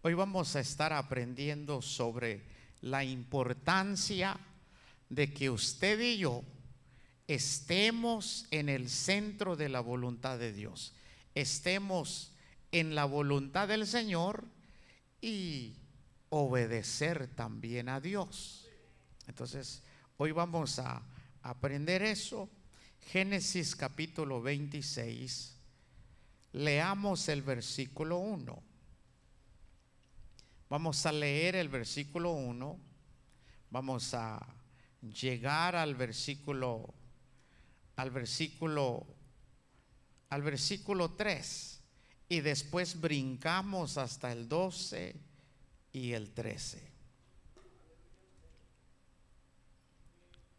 Hoy vamos a estar aprendiendo sobre la importancia de que usted y yo estemos en el centro de la voluntad de Dios, estemos en la voluntad del Señor y obedecer también a Dios. Entonces, hoy vamos a aprender eso. Génesis capítulo 26, leamos el versículo 1. Vamos a leer el versículo 1, vamos a llegar al versículo 3 y después brincamos hasta el 12 y el 13.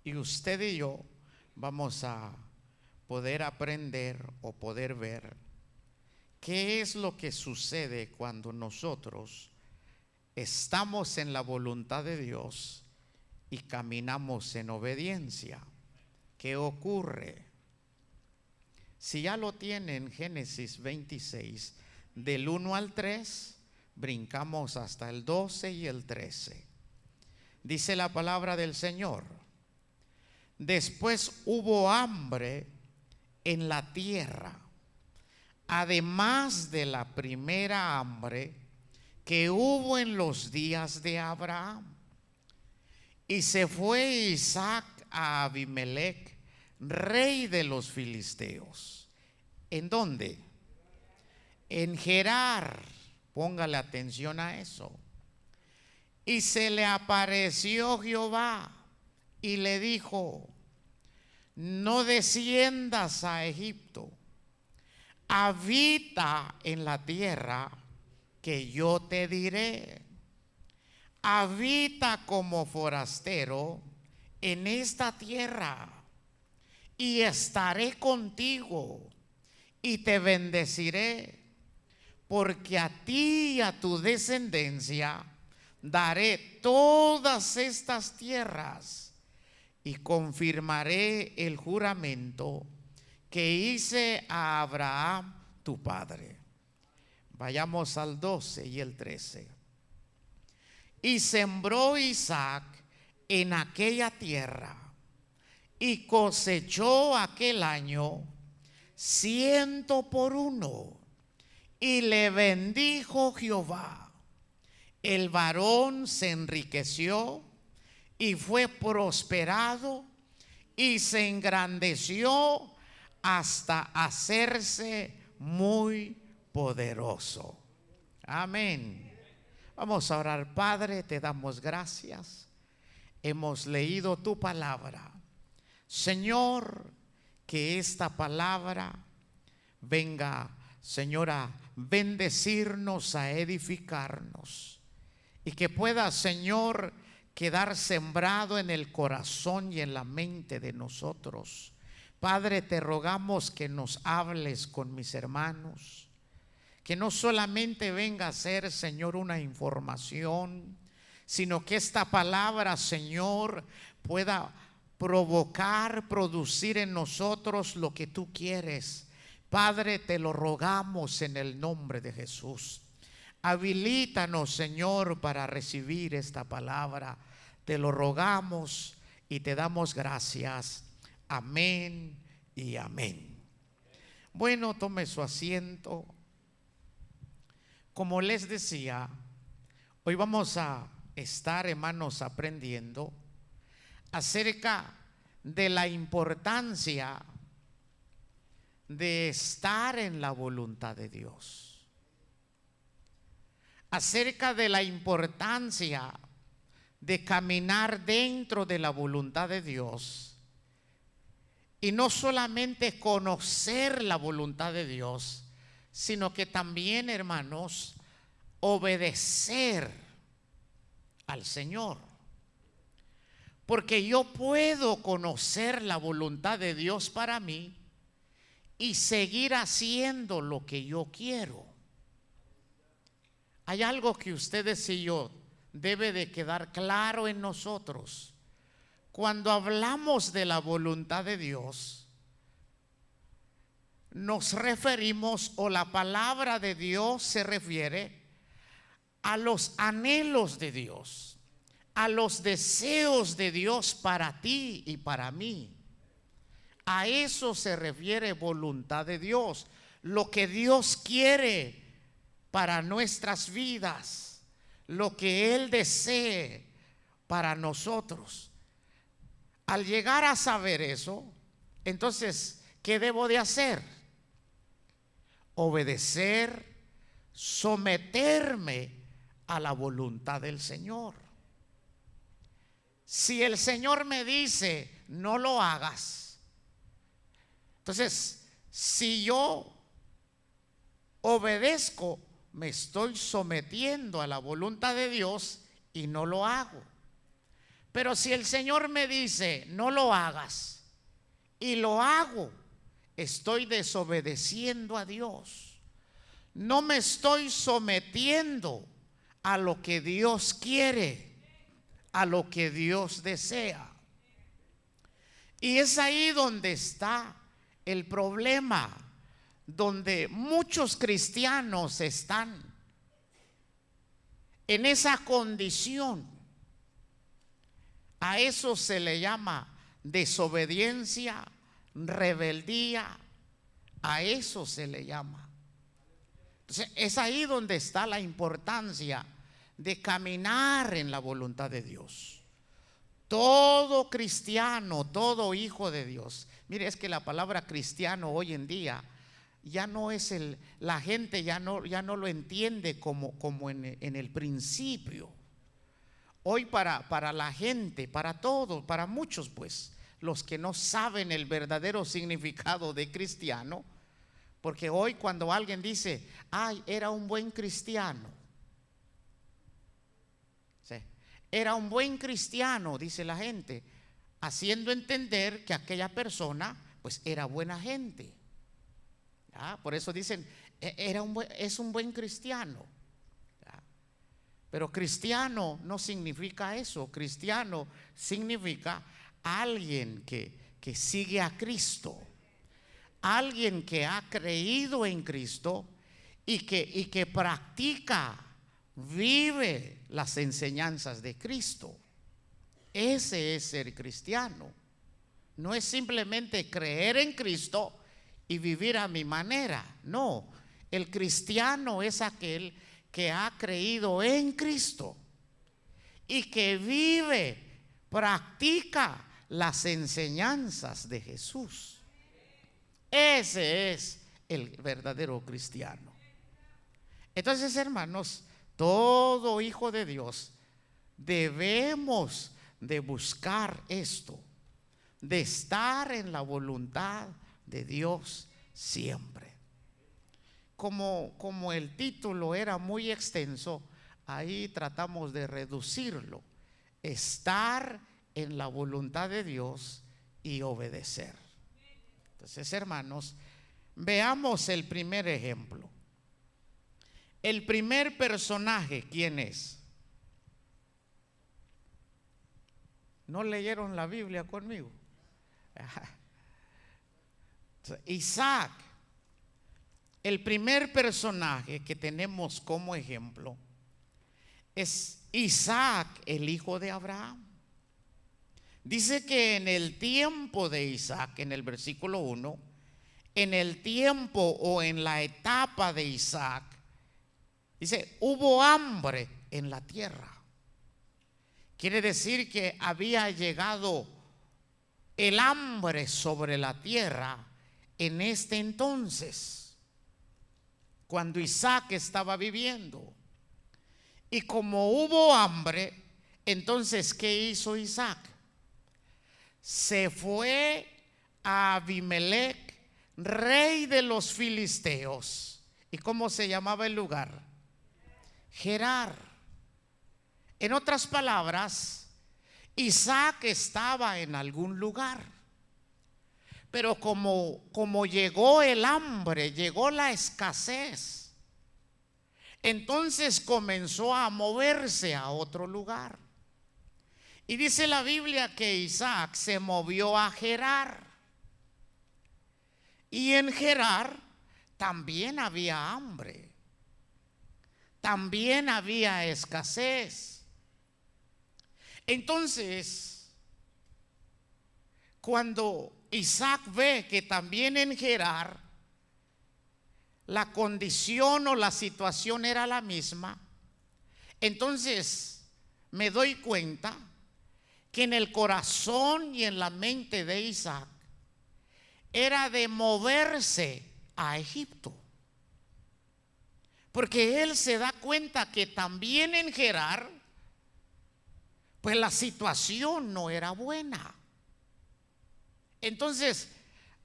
Y usted y yo vamos a poder aprender o poder ver qué es lo que sucede cuando nosotros estamos en la voluntad de Dios y caminamos en obediencia. ¿Qué ocurre? Si ya lo tienen, Génesis 26, del 1 al 3, brincamos hasta el 12 y el 13. Dice la palabra del Señor: después hubo hambre en la tierra, además de la primera hambre que hubo en los días de Abraham. Y se fue Isaac a Abimelech, rey de los filisteos. ¿En dónde? En Gerar. Póngale atención a eso. Y se le apareció Jehová y le dijo: no desciendas a Egipto, habita en la tierra que yo te diré. Habita como forastero en esta tierra, y estaré contigo y te bendeciré, porque a ti y a tu descendencia daré todas estas tierras, y confirmaré el juramento que hice a Abraham tu padre. Vayamos al 12 y el 13. Y sembró Isaac en aquella tierra, y cosechó aquel año 100 por 1, y le bendijo Jehová. El varón se enriqueció y fue prosperado, y se engrandeció hasta hacerse muy poderoso. Amén. Vamos a orar. Padre, te damos gracias. Hemos leído tu palabra. Señor, que esta palabra venga, Señor, a bendecirnos, a edificarnos, y que pueda, Señor, quedar sembrado en el corazón y en la mente de nosotros. Padre, te rogamos que nos hables con mis hermanos, que no solamente venga a ser, Señor, una información, sino que esta palabra, Señor, pueda provocar, producir en nosotros lo que tú quieres. Padre, te lo rogamos en el nombre de Jesús. Habilítanos, Señor, para recibir esta palabra. Te lo rogamos y te damos gracias. Amén y amén. Bueno, tome su asiento. Como les decía, hoy vamos a estar, hermanos, aprendiendo acerca de la importancia de estar en la voluntad de Dios, acerca de la importancia de caminar dentro de la voluntad de Dios, y no solamente conocer la voluntad de Dios, sino que también, hermanos, obedecer al Señor. Porque yo puedo conocer la voluntad de Dios para mí y seguir haciendo lo que yo quiero. Hay algo que ustedes y yo debe de quedar claro en nosotros. Cuando hablamos de la voluntad de Dios, nos referimos, o la palabra de Dios se refiere a los anhelos de Dios, a los deseos de Dios para ti y para mí. A eso se refiere voluntad de Dios, lo que Dios quiere para nuestras vidas, lo que Él desee para nosotros. Al llegar a saber eso, entonces, ¿qué debo de hacer? Obedecer, someterme a la voluntad del Señor. Si el Señor me dice, no lo hagas, entonces, si yo obedezco, me estoy sometiendo a la voluntad de Dios y no lo hago. Pero si el Señor me dice, no lo hagas, y lo hago, estoy desobedeciendo a Dios. No me estoy sometiendo a lo que Dios quiere, a lo que Dios desea. Y es ahí donde está el problema, donde muchos cristianos están en esa condición. A eso se le llama desobediencia, rebeldía, a eso se le llama. Entonces, es ahí donde está la importancia de caminar en la voluntad de Dios. Todo cristiano, todo hijo de Dios. Mire, es que la palabra cristiano hoy en día ya no es la gente ya no lo entiende como en el principio. Hoy para la gente, para todos, para muchos pues, los que no saben el verdadero significado de cristiano, porque hoy cuando alguien dice, ay, era un buen cristiano, ¿sí? Era un buen cristiano, dice la gente, haciendo entender que aquella persona pues era buena gente. Por eso dicen, es un buen cristiano. Pero cristiano no significa eso. Cristiano significa alguien que sigue a Cristo, alguien que ha creído en Cristo y que practica, vive las enseñanzas de Cristo. Ese es ser cristiano. No es simplemente creer en Cristo y vivir a mi manera. No, el cristiano es aquel que ha creído en Cristo y que vive, practica las enseñanzas de Jesús. Ese es el verdadero cristiano. Entonces, hermanos, todo hijo de Dios debemos de buscar esto, de estar en la voluntad de Dios siempre. Como el título era muy extenso, ahí tratamos de reducirlo. Estar en la voluntad de Dios y obedecer. Entonces, hermanos, veamos el primer ejemplo. El primer personaje, ¿quién es? ¿No leyeron la Biblia conmigo? Isaac. El primer personaje que tenemos como ejemplo es Isaac, el hijo de Abraham. Dice que en el tiempo de Isaac, en el versículo 1, en el tiempo o en la etapa de Isaac, dice, hubo hambre en la tierra. Quiere decir que había llegado el hambre sobre la tierra en este entonces, cuando Isaac estaba viviendo. Y como hubo hambre, entonces, ¿qué hizo Isaac? Se fue a Abimelec, rey de los filisteos. ¿Y cómo se llamaba el lugar? Gerar. En otras palabras, Isaac estaba en algún lugar. Pero como llegó el hambre, llegó la escasez, entonces comenzó a moverse a otro lugar. Y dice la Biblia que Isaac se movió a Gerar. Y en Gerar también había hambre. también había escasez. Entonces, cuando Isaac ve que también en Gerar la condición o la situación era la misma, entonces me doy cuenta que en el corazón y en la mente de Isaac era de moverse a Egipto, porque él se da cuenta que también en Gerar pues la situación no era buena. Entonces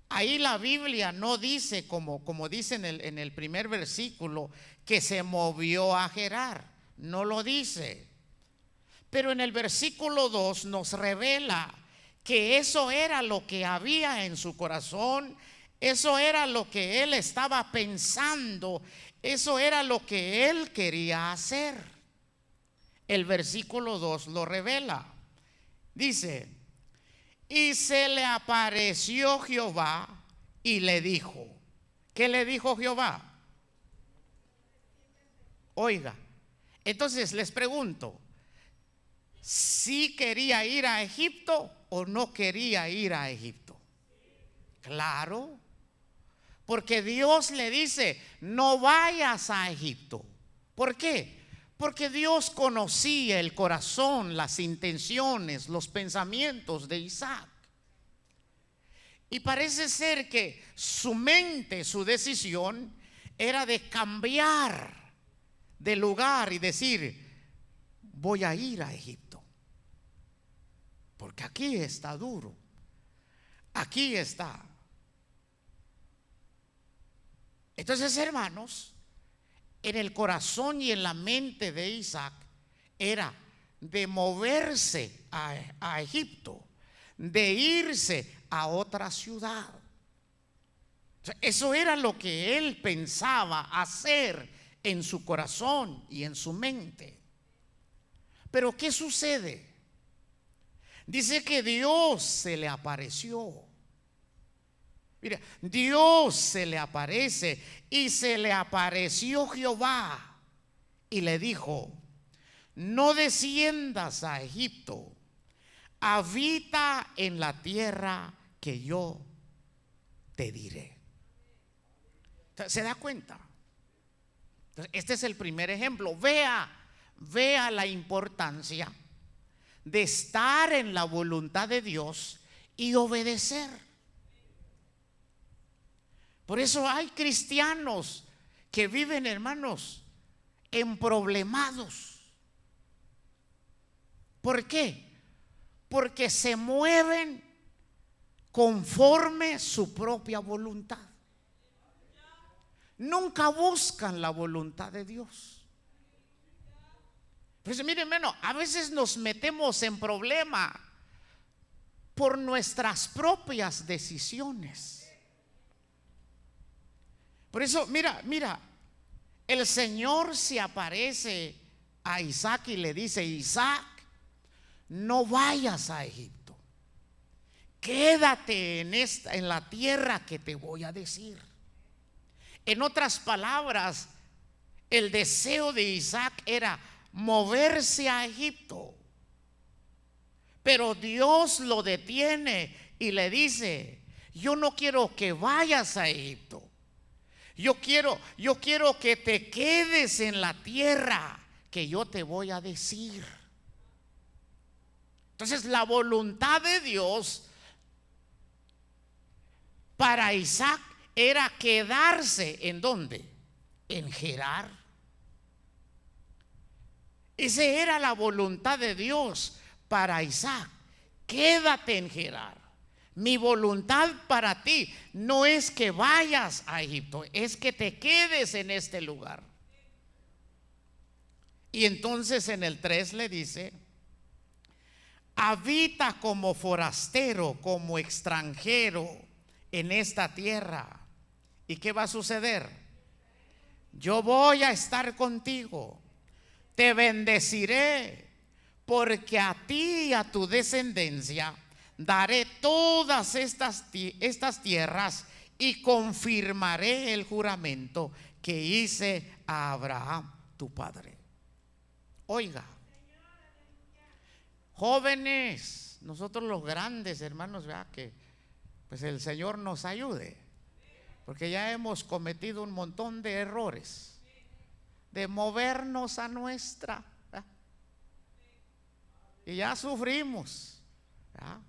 ahí la Biblia no dice como dice en el primer versículo que se movió a Gerar, no lo dice. Pero en el versículo 2 nos revela que eso era lo que había en su corazón, eso era lo que él estaba pensando, eso era lo que él quería hacer. El versículo 2 lo revela. Dice: y se le apareció Jehová y le dijo. ¿Qué le dijo Jehová? Oiga, entonces les pregunto, ¿sí quería ir a Egipto o no quería ir a Egipto? Claro, porque Dios le dice: no vayas a Egipto. ¿Por qué? Porque Dios conocía el corazón, las intenciones, los pensamientos de Isaac. Y parece ser que su mente, su decisión era de cambiar de lugar y decir: voy a ir a Egipto, porque aquí está duro, aquí está. Entonces, hermanos, en el corazón y en la mente de Isaac era de moverse a Egipto, de irse a otra ciudad. O sea, eso era lo que él pensaba hacer en su corazón y en su mente. Pero ¿qué sucede? Dice que Dios se le apareció. Mira, Dios se le aparece y se le apareció Jehová y le dijo: no desciendas a Egipto, habita en la tierra que yo te diré. ¿Se da cuenta? Este es el primer ejemplo. Vea la importancia de estar en la voluntad de Dios y obedecer. Por eso hay cristianos que viven, hermanos, emproblemados. ¿Por qué? Porque se mueven conforme su propia voluntad. Nunca buscan la voluntad de Dios. Pues miren, hermano, a veces nos metemos en problema por nuestras propias decisiones. Por eso, mira, el Señor se aparece a Isaac y le dice: Isaac, no vayas a Egipto, quédate en la tierra que te voy a decir. En otras palabras, el deseo de Isaac era moverse a Egipto, pero Dios lo detiene y le dice: yo no quiero que vayas a Egipto. Yo quiero que te quedes en la tierra que yo te voy a decir. Entonces, la voluntad de Dios para Isaac era quedarse ¿en dónde? En Gerar. Esa era la voluntad de Dios para Isaac. Quédate en Gerar. Mi voluntad para ti no es que vayas a Egipto, es que te quedes en este lugar. Y entonces en el 3 le dice: habita como forastero, como extranjero en esta tierra. ¿Y qué va a suceder? Yo voy a estar contigo, te bendeciré, porque a ti y a tu descendencia daré todas estas tierras y confirmaré el juramento que hice a Abraham, tu Padre. Oiga, jóvenes, nosotros los grandes hermanos, vea que pues el Señor nos ayude, porque ya hemos cometido un montón de errores de movernos a nuestra, ¿verdad? Y ya sufrimos, ¿verdad?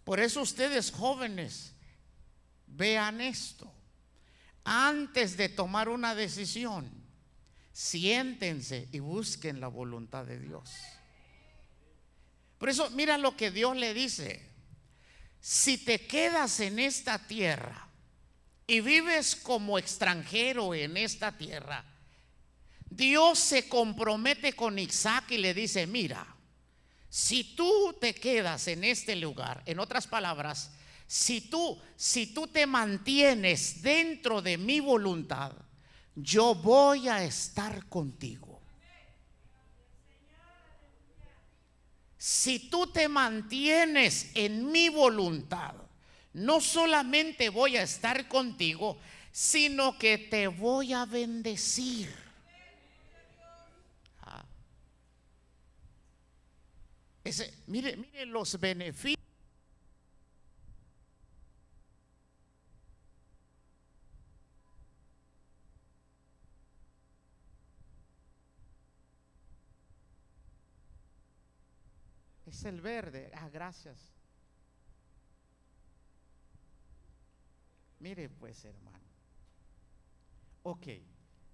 Por eso ustedes jóvenes, vean esto. Antes de tomar una decisión, siéntense y busquen la voluntad de Dios. Por eso mira lo que Dios le dice: si te quedas en esta tierra y vives como extranjero en esta tierra, Dios se compromete con Isaac y le dice: mira, si tú te quedas en este lugar, en otras palabras, si tú te mantienes dentro de mi voluntad, yo voy a estar contigo. Si tú te mantienes en mi voluntad, no solamente voy a estar contigo, sino que te voy a bendecir. Mire los beneficios. Es el verde. Gracias. Mire pues, hermano. Ok,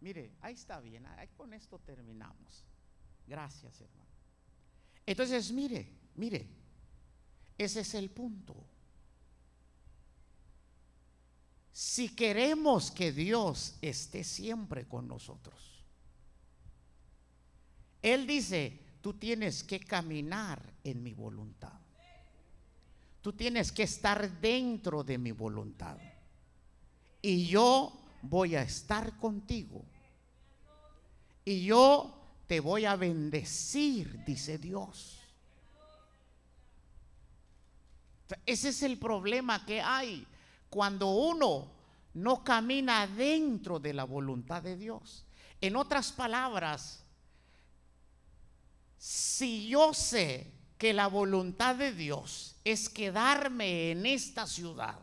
mire, ahí está bien. Ahí con esto terminamos. Gracias, hermano. Entonces, mire, ese es el punto. Si queremos que Dios esté siempre con nosotros, Él dice: tú tienes que caminar en mi voluntad. Tú tienes que estar dentro de mi voluntad. Y yo voy a estar contigo. Y yo te voy a bendecir, dice Dios. Ese es el problema que hay cuando uno no camina dentro de la voluntad de Dios. En otras palabras, si yo sé que la voluntad de Dios es quedarme en esta ciudad,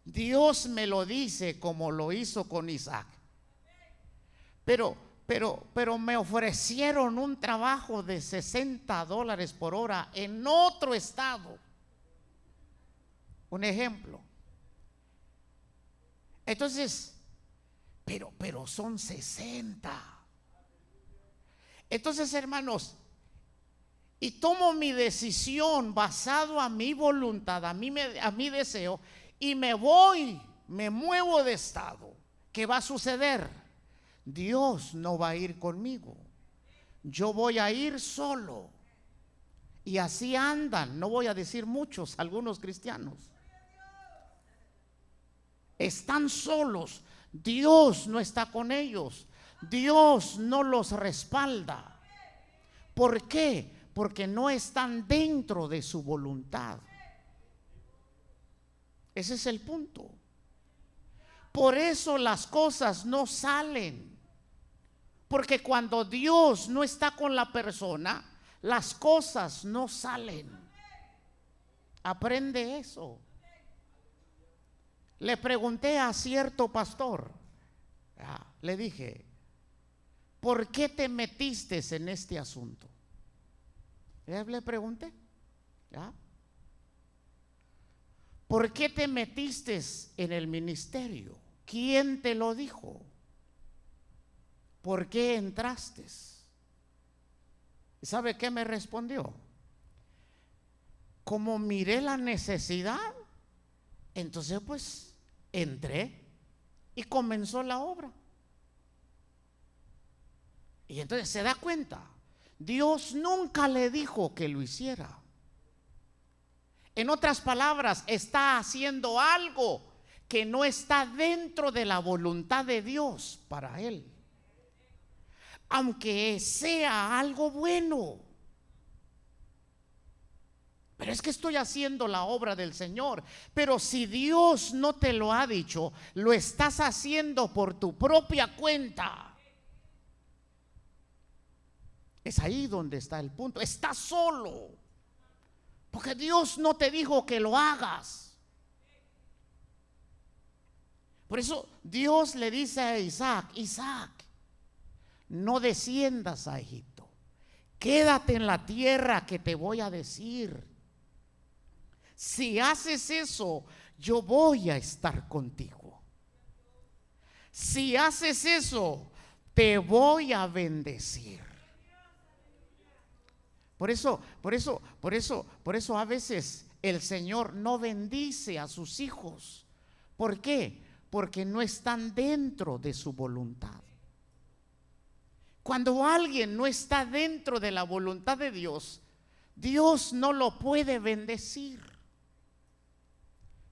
Dios me lo dice como lo hizo con Isaac. Pero me ofrecieron un trabajo de $60 por hora en otro estado. Un ejemplo. Entonces, pero son 60. Entonces, hermanos, y tomo mi decisión basado a mi voluntad, a mi deseo, y me muevo de estado. ¿Qué va a suceder? Dios no va a ir conmigo. Yo voy a ir solo. Y así andan, no voy a decir muchos, algunos cristianos. Están solos. Dios no está con ellos. Dios no los respalda. ¿Por qué? Porque no están dentro de su voluntad. Ese es el punto. Por eso las cosas no salen. Porque cuando Dios no está con la persona, las cosas no salen. Aprende eso. Le pregunté a cierto pastor, le dije: ¿por qué te metiste en este asunto? Le pregunté, ¿por qué te metiste en el ministerio? ¿Quién te lo dijo? ¿Por qué entraste? ¿Sabe qué me respondió? Como miré la necesidad, entonces pues entré y comenzó la obra. Y entonces se da cuenta, Dios nunca le dijo que lo hiciera. En otras palabras, está haciendo algo que no está dentro de la voluntad de Dios para él. Aunque sea algo bueno. Pero es que estoy haciendo la obra del Señor. Pero si Dios no te lo ha dicho, lo estás haciendo por tu propia cuenta. Es ahí donde está el punto. Estás solo, porque Dios no te dijo que lo hagas. Por eso Dios le dice a Isaac: Isaac, no desciendas a Egipto, quédate en la tierra que te voy a decir. Si haces eso, yo voy a estar contigo. Si haces eso, te voy a bendecir. Por eso a veces el Señor no bendice a sus hijos. ¿Por qué? Porque no están dentro de su voluntad. Cuando alguien no está dentro de la voluntad de Dios, Dios no lo puede bendecir.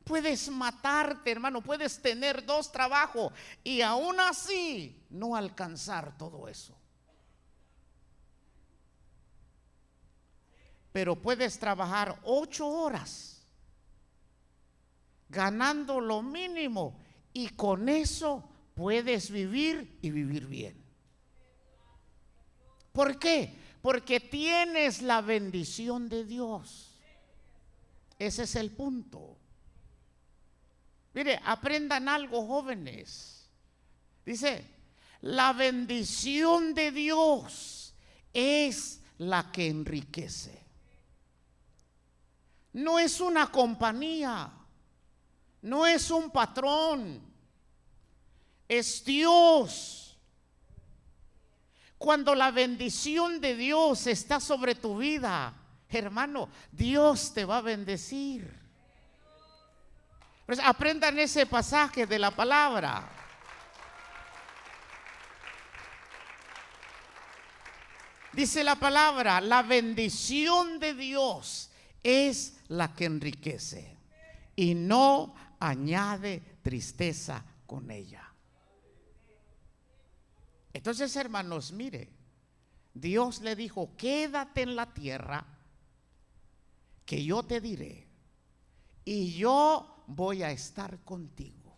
Puedes matarte, hermano, puedes tener 2 trabajos y aún así no alcanzar todo eso. Pero puedes trabajar 8 horas ganando lo mínimo y con eso puedes vivir y vivir bien. ¿Por qué? Porque tienes la bendición de Dios. Ese es el punto. Mire, aprendan algo, jóvenes. Dice, la bendición de Dios es la que enriquece. No es una compañía, no es un patrón, es Dios. Cuando la bendición de Dios está sobre tu vida, hermano, Dios te va a bendecir. Pues aprendan ese pasaje de la palabra. Dice la palabra: la bendición de Dios es la que enriquece y no añade tristeza con ella. Entonces, hermanos, mire, Dios le dijo: quédate en la tierra que yo te diré y yo voy a estar contigo.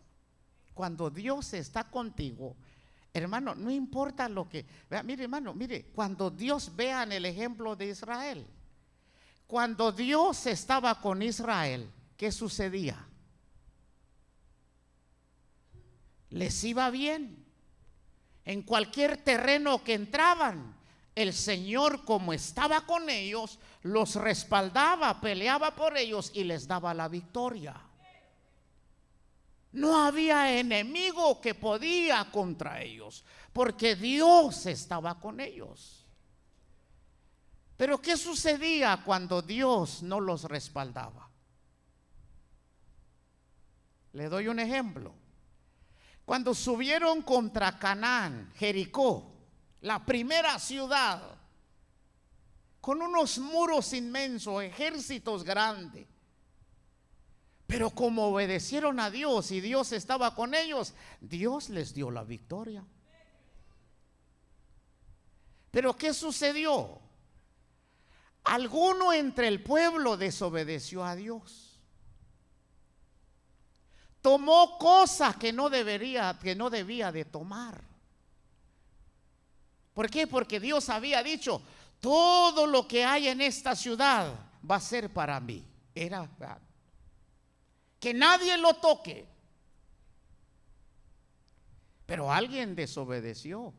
Cuando Dios está contigo, hermano, no importa lo que vea. Mire, hermano, mire, cuando Dios, vean el ejemplo de Israel. Cuando Dios estaba con Israel, ¿qué sucedía? Les iba bien. En cualquier terreno que entraban, el Señor, como estaba con ellos, los respaldaba, peleaba por ellos y les daba la victoria. No había enemigo que podía contra ellos, porque Dios estaba con ellos. Pero ¿qué sucedía cuando Dios no los respaldaba? Le doy un ejemplo. Cuando subieron contra Canaán, Jericó, la primera ciudad, con unos muros inmensos, ejércitos grandes, pero como obedecieron a Dios y Dios estaba con ellos, Dios les dio la victoria. Pero ¿qué sucedió? Alguno entre el pueblo desobedeció a Dios. Tomó cosas que no debía de tomar. ¿Por qué? Porque Dios había dicho: todo lo que hay en esta ciudad va a ser para mí. Era que nadie lo toque. Pero alguien desobedeció.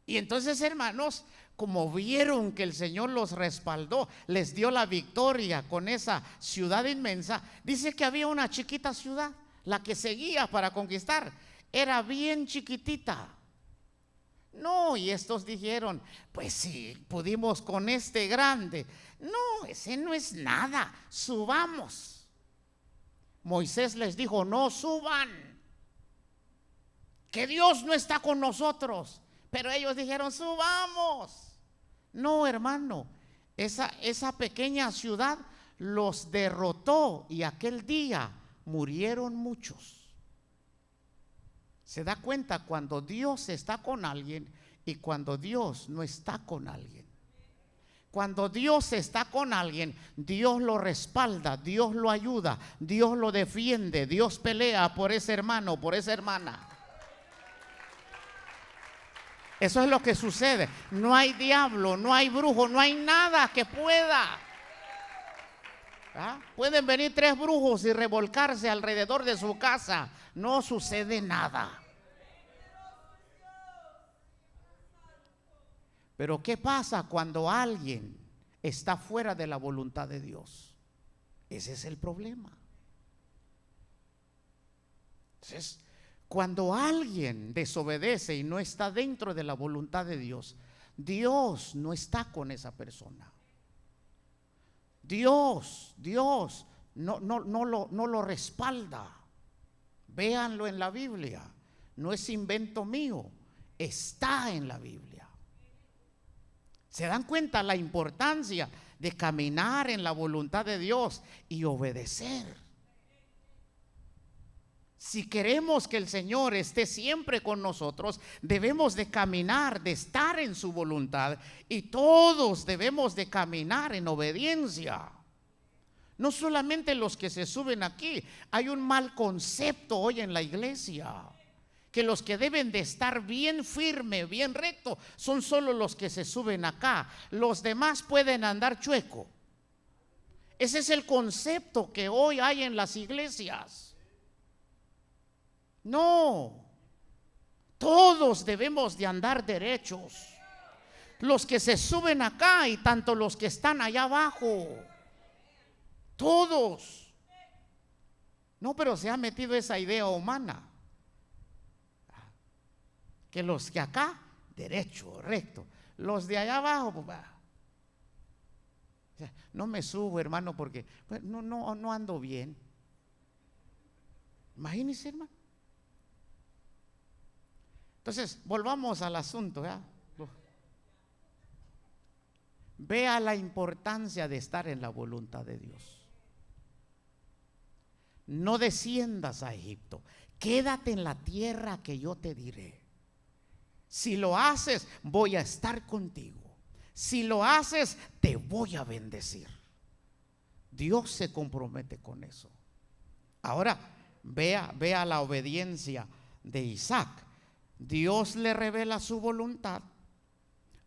Y entonces, hermanos, como vieron que el Señor los respaldó, les dio la victoria con esa ciudad inmensa, dice que había una chiquita ciudad, la que seguía para conquistar, era bien chiquitita. No, y estos dijeron: pues si pudimos con este grande. No, ese no es nada, subamos. Moisés les dijo: no suban, que Dios no está con nosotros. Pero ellos dijeron: subamos. No, hermano, esa pequeña ciudad los derrotó y aquel día murieron muchos. Se da cuenta cuando Dios está con alguien y cuando Dios no está con alguien. Cuando Dios está con alguien, Dios lo respalda, Dios lo ayuda, Dios lo defiende, Dios pelea por ese hermano, por esa hermana. Eso es lo que sucede. No hay diablo, no hay brujo, no hay nada que pueda. ¿Ah? Pueden venir 3 brujos y revolcarse alrededor de su casa. No sucede nada. Pero ¿qué pasa cuando alguien está fuera de la voluntad de Dios? Ese es el problema. Entonces, cuando alguien desobedece y no está dentro de la voluntad de Dios, Dios no está con esa persona. Dios no lo respalda. Véanlo en la Biblia. No es invento mío, está en la Biblia. ¿Se dan cuenta la importancia de caminar en la voluntad de Dios y obedecer? Si queremos que el Señor esté siempre con nosotros, debemos de caminar, de estar en su voluntad, y todos debemos de caminar en obediencia. No solamente los que se suben aquí. Hay un mal concepto hoy en la iglesia, que los que deben de estar bien firme, bien recto, son solo los que se suben acá. Los demás pueden andar chueco. Ese es el concepto que hoy hay en las iglesias. No, todos debemos de andar derechos. Los que se suben acá y tanto los que están allá abajo. Todos. No, pero se ha metido esa idea humana, que los que acá, derecho, recto. Los de allá abajo, pues, no me subo, hermano, porque pues, no ando bien. Imagínense, hermano. Entonces, volvamos al asunto, ¿verdad? Vea la importancia de estar en la voluntad de Dios. No desciendas a Egipto, quédate en la tierra que yo te diré. Si lo haces, voy a estar contigo. Si lo haces, te voy a bendecir. Dios se compromete con eso. Ahora, vea la obediencia de Isaac. Dios le revela su voluntad.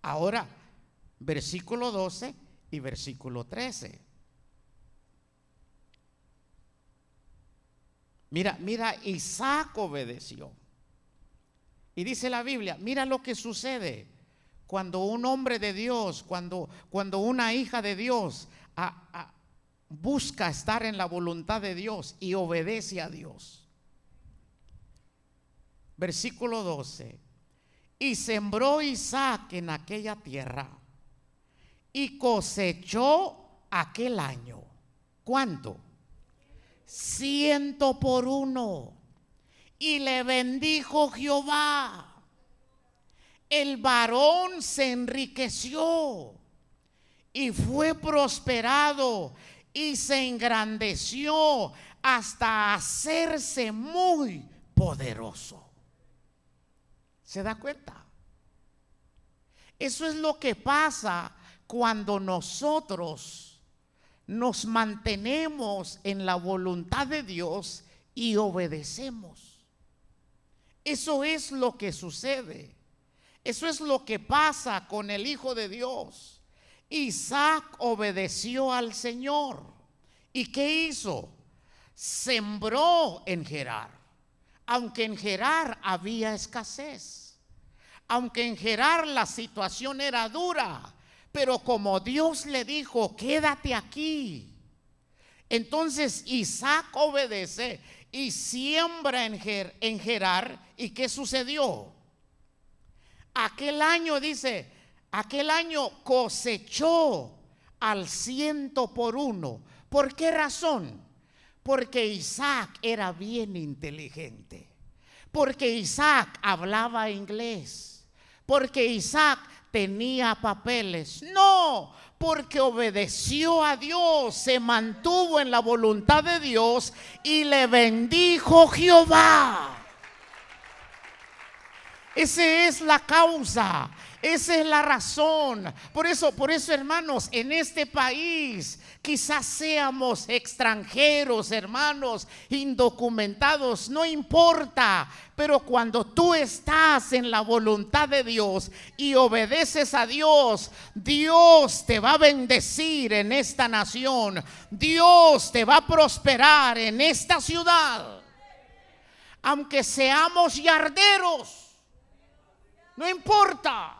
Ahora, versículo 12 y versículo 13. Mira, Isaac obedeció. Y dice la Biblia, mira lo que sucede cuando un hombre de Dios, cuando una hija de Dios busca estar en la voluntad de Dios y obedece a Dios. Versículo 12. Y sembró Isaac en aquella tierra y cosechó aquel año. ¿Cuánto? 100 por 1. Y le bendijo Jehová. El varón se enriqueció y fue prosperado y se engrandeció hasta hacerse muy poderoso. ¿Se da cuenta? Eso es lo que pasa cuando nosotros nos mantenemos en la voluntad de Dios y obedecemos. Eso es lo que sucede. Eso es lo que pasa con el Hijo de Dios. Isaac obedeció al Señor. ¿Y qué hizo? Sembró en Gerar. Aunque en Gerar había escasez. Aunque en Gerar la situación era dura. Pero como Dios le dijo, quédate aquí. Entonces Isaac obedece y siembra en Gerar. ¿Y qué sucedió? Aquel año, dice, aquel año cosechó al 100 por 1. ¿Por qué razón? Porque Isaac era bien inteligente. Porque Isaac hablaba inglés. Porque Isaac tenía papeles. No, porque obedeció a Dios, se mantuvo en la voluntad de Dios y le bendijo Jehová. Esa es la causa. Esa es la razón. Por eso, hermanos, en este país quizás seamos extranjeros, hermanos, indocumentados, no importa. Pero cuando tú estás en la voluntad de Dios y obedeces a Dios, Dios te va a bendecir en esta nación. Dios te va a prosperar en esta ciudad. Aunque seamos yarderos, no importa.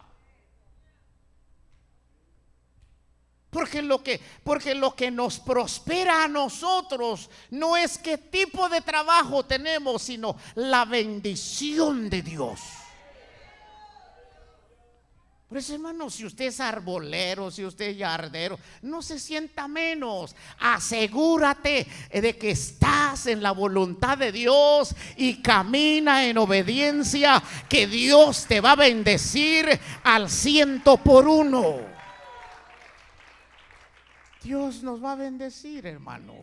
Porque lo que nos prospera a nosotros no es qué tipo de trabajo tenemos, sino la bendición de Dios. Por eso, hermano, si usted es arbolero, si usted es yardero, no se sienta menos. Asegúrate de que estás en la voluntad de Dios y camina en obediencia, que Dios te va a bendecir al 100%. Dios nos va a bendecir, hermano.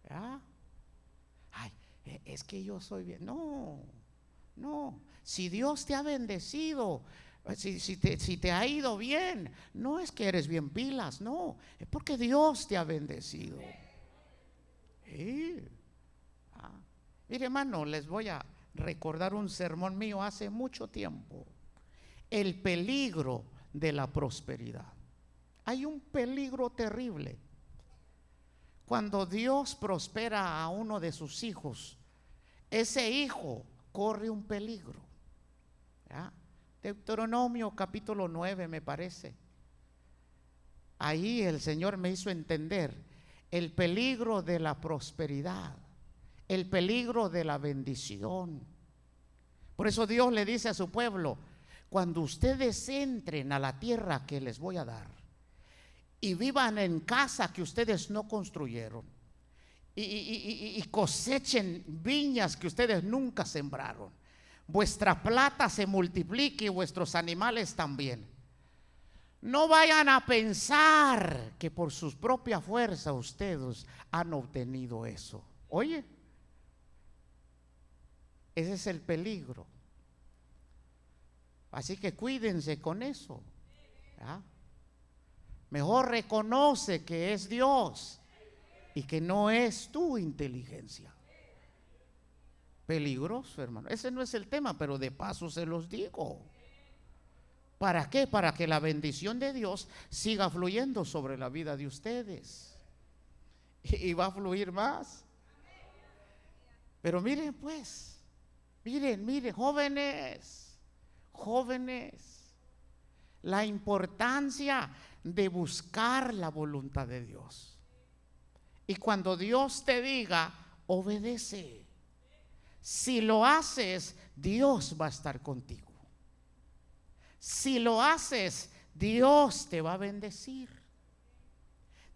¿Ya? Ay, es que yo soy bien. No. Si Dios te ha bendecido, si te ha ido bien, no es que eres bien pilas, no, es porque Dios te ha bendecido. Mire, hermano, les voy a recordar un sermón mío hace mucho tiempo. El peligro de la prosperidad. Hay un peligro terrible. Cuando Dios prospera a uno de sus hijos, ese hijo corre un peligro. ¿Ya? Deuteronomio capítulo 9 me parece. Ahí el Señor me hizo entender el peligro de la prosperidad, el peligro de la bendición. Por eso Dios le dice a su pueblo: cuando ustedes entren a la tierra que les voy a dar y vivan en casa que ustedes no construyeron y cosechen viñas que ustedes nunca sembraron, vuestra plata se multiplique y vuestros animales también, no vayan a pensar que por sus propias fuerzas ustedes han obtenido eso. Oye, ese es el peligro. Así que cuídense con eso. ¿Ya? Mejor reconoce que es Dios y que no es tu inteligencia. Peligroso, hermano. Ese no es el tema, pero de paso se los digo. ¿Para qué? Para que la bendición de Dios siga fluyendo sobre la vida de ustedes. Y va a fluir más. Pero miren pues, miren, jóvenes, la importancia de buscar la voluntad de Dios. Y cuando Dios te diga, obedece. Si lo haces, Dios va a estar contigo. Si lo haces, Dios te va a bendecir.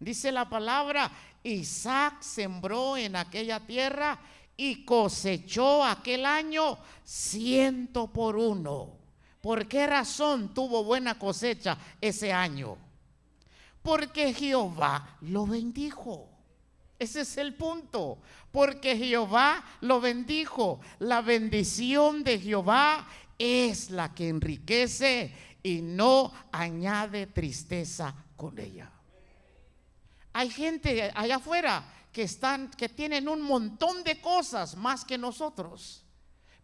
Dice la palabra: Isaac sembró en aquella tierra y cosechó aquel año 100%. ¿Por qué razón tuvo buena cosecha ese año? Porque Jehová lo bendijo. Ese es el punto. Porque Jehová lo bendijo. La bendición de Jehová es la que enriquece y no añade tristeza con ella. Hay gente allá afuera que tienen un montón de cosas más que nosotros,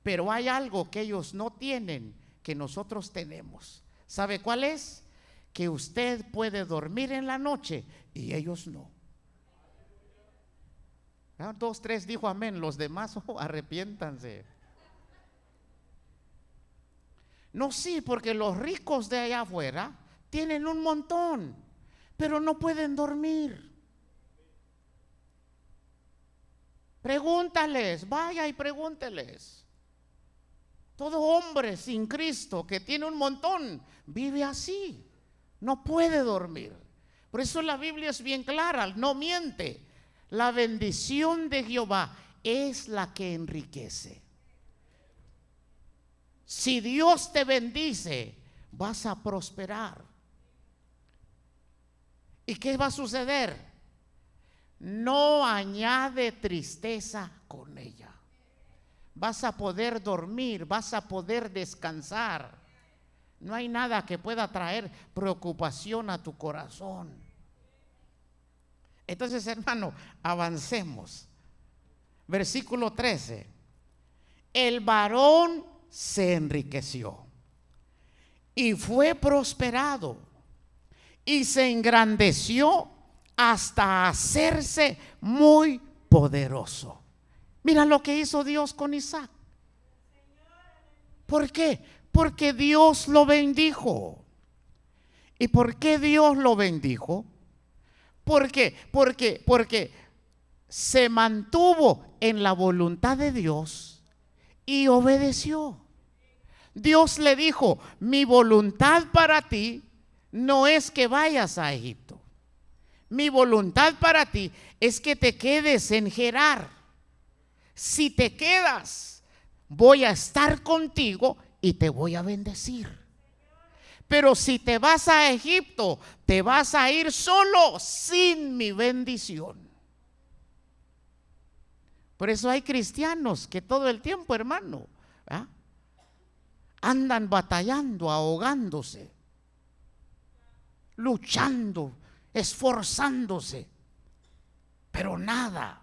pero hay algo que ellos no tienen que nosotros tenemos. ¿Sabe cuál es? Que usted puede dormir en la noche y ellos no. 2, 3 dijo amén, los demás arrepiéntanse. No, sí, porque los ricos de allá afuera tienen un montón, pero no pueden dormir. Pregúntales, vaya y pregúnteles. Todo hombre sin Cristo que tiene un montón vive así, no puede dormir. Por eso la Biblia es bien clara, no miente. La bendición de Jehová es la que enriquece. Si Dios te bendice, vas a prosperar. ¿Y qué va a suceder? No añade tristeza con ella. Vas a poder dormir, vas a poder descansar. No hay nada que pueda traer preocupación a tu corazón. Entonces, hermano, avancemos. Versículo 13. El varón se enriqueció y fue prosperado y se engrandeció hasta hacerse muy poderoso. Mira lo que hizo Dios con Isaac. ¿Por qué? Porque Dios lo bendijo. ¿Y por qué Dios lo bendijo? Porque se mantuvo en la voluntad de Dios y obedeció. Dios le dijo: mi voluntad para ti no es que vayas a Egipto. Mi voluntad para ti es que te quedes en Gerar. Si te quedas, voy a estar contigo y te voy a bendecir. Pero si te vas a Egipto, te vas a ir solo, sin mi bendición. Por eso hay cristianos que todo el tiempo, hermano, andan batallando, ahogándose, luchando, esforzándose, pero nada.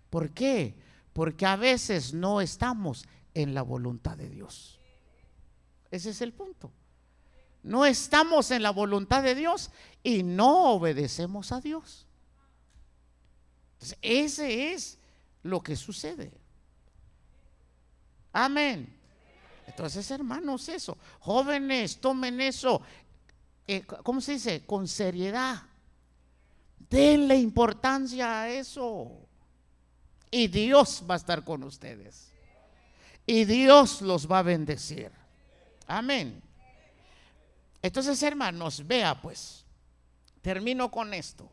¿Por qué? Porque a veces no estamos en la voluntad de Dios. Ese es el punto. No estamos en la voluntad de Dios y no obedecemos a Dios. Entonces, ese es lo que sucede. Amén. Entonces, hermanos, eso. Jóvenes, tomen eso, ¿cómo se dice? Con seriedad. Denle importancia a eso. Y Dios va a estar con ustedes. Y Dios los va a bendecir. Amén. Entonces, hermanos, vea pues, termino con esto.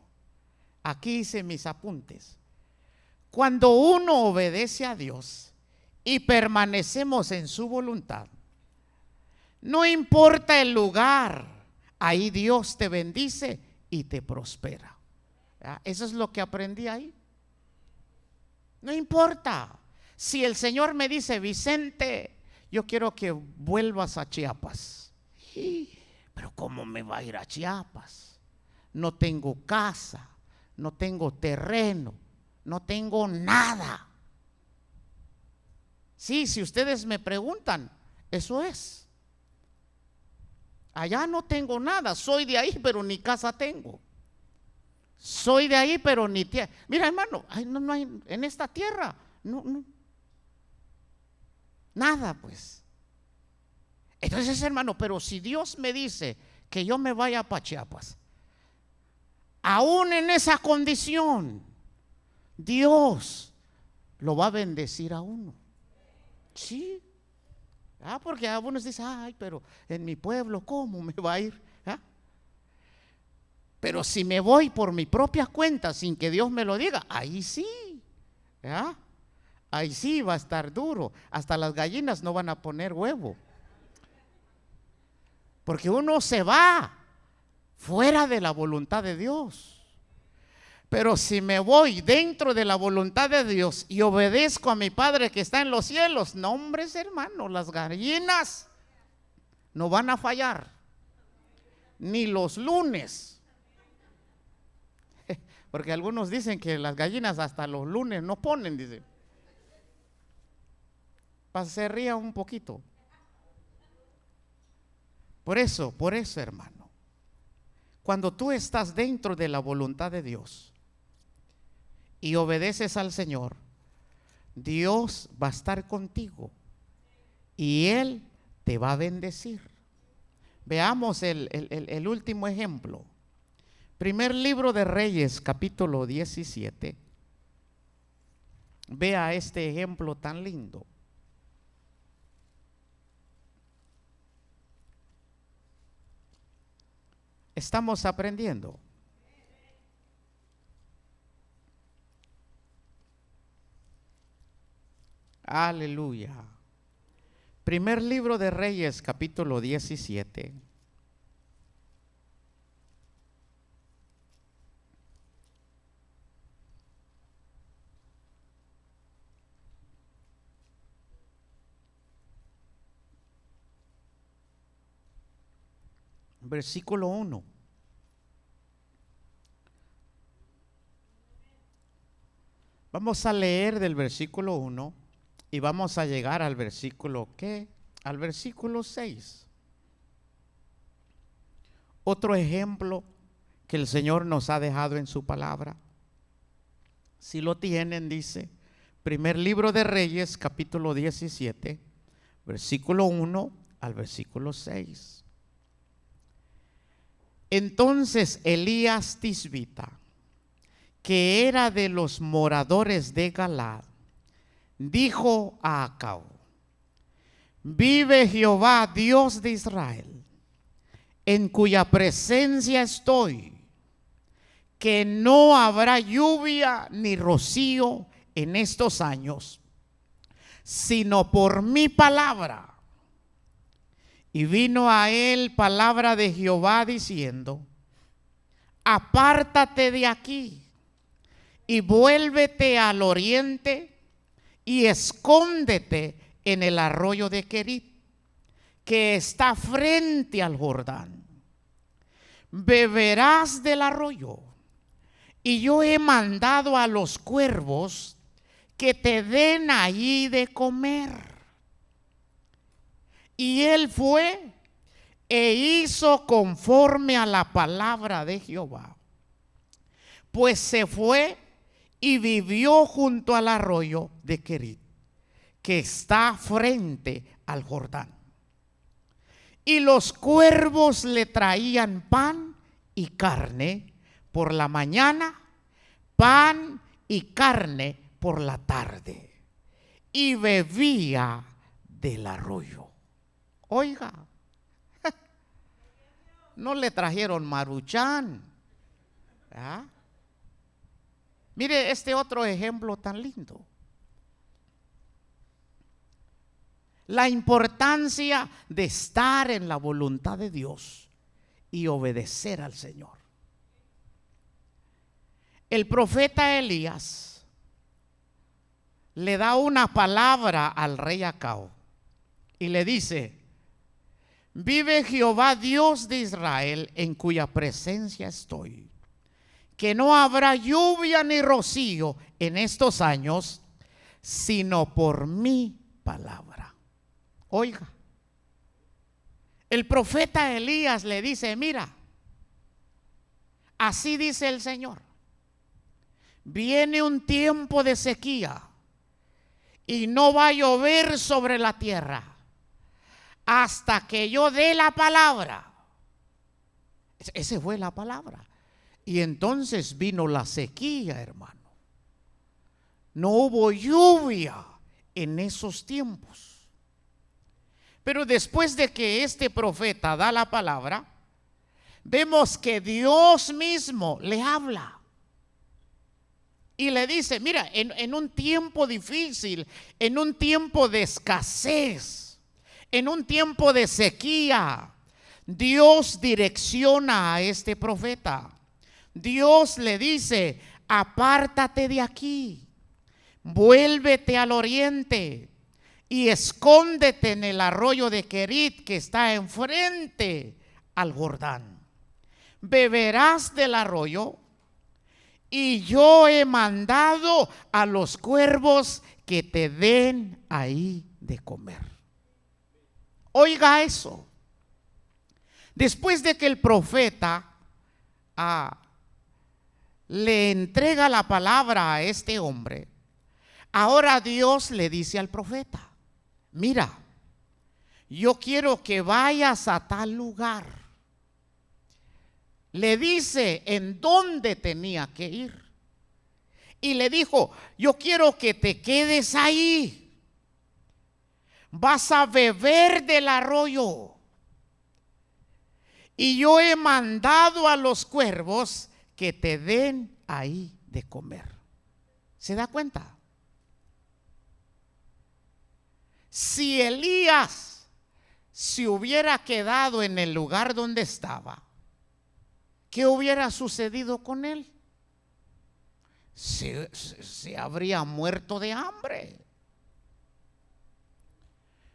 Aquí hice mis apuntes. Cuando uno obedece a Dios y permanecemos en su voluntad, no importa el lugar, ahí Dios te bendice y te prospera. Eso es lo que aprendí ahí. No importa. Si el Señor me dice: Vicente, yo quiero que vuelvas a Chiapas. Pero ¿cómo me va a ir a Chiapas? No tengo casa, no tengo terreno, no tengo nada. Sí, si ustedes me preguntan, eso es. Allá no tengo nada, soy de ahí, pero ni casa tengo. Soy de ahí, pero ni tierra. Mira, hermano, no hay en esta tierra, no, nada, pues. Entonces, hermano, pero si Dios me dice que yo me vaya para Chiapas, aún en esa condición, Dios lo va a bendecir a uno. Sí. Porque algunos dicen: ay, pero en mi pueblo, ¿cómo me va a ir? Pero si me voy por mi propia cuenta sin que Dios me lo diga, ahí sí. Ahí sí va a estar duro. Hasta las gallinas no van a poner huevo. Porque uno se va fuera de la voluntad de Dios. Pero si me voy dentro de la voluntad de Dios y obedezco a mi Padre que está en los cielos, no, hombres, hermano, las gallinas no van a fallar, ni los lunes. Porque algunos dicen que las gallinas hasta los lunes no ponen, dice. Para que se ría un poquito. Por eso, hermano, cuando tú estás dentro de la voluntad de Dios y obedeces al Señor, Dios va a estar contigo y Él te va a bendecir. Veamos el último ejemplo. Primer libro de Reyes, capítulo 17. Vea este ejemplo tan lindo. Estamos aprendiendo. Aleluya. Primer libro de Reyes, capítulo 17. versículo 1. Vamos a leer del versículo 1 y vamos a llegar al versículo, ¿qué? Al versículo 6. Otro ejemplo que el Señor nos ha dejado en su palabra. Si lo tienen, dice, primer libro de Reyes, capítulo 17, versículo 1 al versículo 6. Entonces Elías Tisbita, que era de los moradores de Galaad, dijo a Acab: vive Jehová, Dios de Israel, en cuya presencia estoy, que no habrá lluvia ni rocío en estos años, sino por mi palabra. Y vino a él palabra de Jehová diciendo: apártate de aquí y vuélvete al oriente y escóndete en el arroyo de Querit, que está frente al Jordán. Beberás del arroyo, y yo he mandado a los cuervos que te den allí de comer. Y él fue e hizo conforme a la palabra de Jehová, pues se fue y vivió junto al arroyo de Querit, que está frente al Jordán. Y los cuervos le traían pan y carne por la mañana, pan y carne por la tarde, y bebía del arroyo. Oiga, no le trajeron maruchan. ¿Ah? Mire este otro ejemplo tan lindo. La importancia de estar en la voluntad de Dios y obedecer al Señor. El profeta Elías le da una palabra al rey Acab y le dice: vive Jehová, Dios de Israel, en cuya presencia estoy, que no habrá lluvia ni rocío en estos años, sino por mi palabra. Oiga, el profeta Elías le dice: mira, así dice el Señor, viene un tiempo de sequía y no va a llover sobre la tierra hasta que yo dé la palabra. Esa fue la palabra. Y entonces vino la sequía, hermano. No hubo lluvia en esos tiempos. Pero después de que este profeta da la palabra, vemos que Dios mismo le habla y le dice: mira, en un tiempo difícil, en un tiempo de escasez, en un tiempo de sequía, Dios direcciona a este profeta. Dios le dice: apártate de aquí, vuélvete al oriente y escóndete en el arroyo de Querit, que está enfrente al Jordán. Beberás del arroyo, y yo he mandado a los cuervos que te den ahí de comer. Oiga eso. Después de que el profeta le entrega la palabra a este hombre, ahora Dios le dice al profeta: mira, yo quiero que vayas a tal lugar. Le dice en dónde tenía que ir. Y le dijo: yo quiero que te quedes ahí. Vas a beber del arroyo. Y yo he mandado a los cuervos que te den ahí de comer. ¿Se da cuenta? Si Elías se hubiera quedado en el lugar donde estaba, ¿qué hubiera sucedido con él? Se habría muerto de hambre.